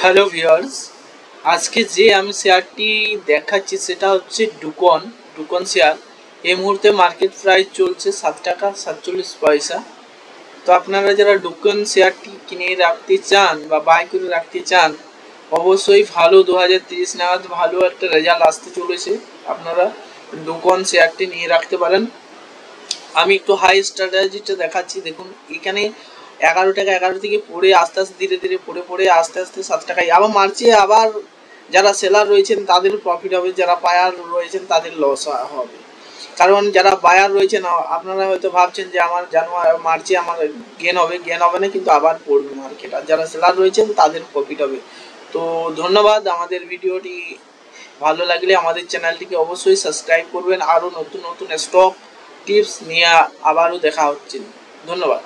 Hello viewers, আজকে যে আমি শেয়ারটি দেখাচ্ছি সেটা হচ্ছে ডুকন শেয়ার। এই মুহূর্তে মার্কেট প্রাইস চলছে 7 টাকা 47 পয়সা। তো আপনারা যারা ডুকন শেয়ারটি কিনে রাখতে চান বা বাই করে রাখতে চান, অবশ্যই ভালো 2030 নাগাদ ভালো একটা রেজাল্ট আসতে চলেছে। আপনারা ডুকন শেয়ারটি নিয়ে রাখতে পারেন। আমি একটু হাই স্ট্র্যাটেজিটা দেখাচ্ছি। দেখুন, এখানে 11 থেকে পড়ে আস্তে আস্তে ধীরে ধীরে পড়ে আস্তে 7 টাকায় আবার মার্চে আবার যারা সেলার রয়েছেন তাদের প্রফিট হবে, যারা বায়ার রয়েছেন তাদের লস হবে। কারণ যারা বায়ার রয়েছেন আপনারা হয়তো ভাবছেন যে আমার মার্চে আমার গেন হবে না, কিন্তু আবার পড়বে মার্কেট। আর যারা সেলার রয়েছেন তাদের প্রফিট হবে। তো ধন্যবাদ। আমাদের ভিডিওটি ভালো লাগলে আমাদের চ্যানেলটিকে অবশ্যই সাবস্ক্রাইব করবেন। আরও নতুন নতুন স্টক টিপস নিয়ে আবারও দেখা হচ্ছে। ধন্যবাদ।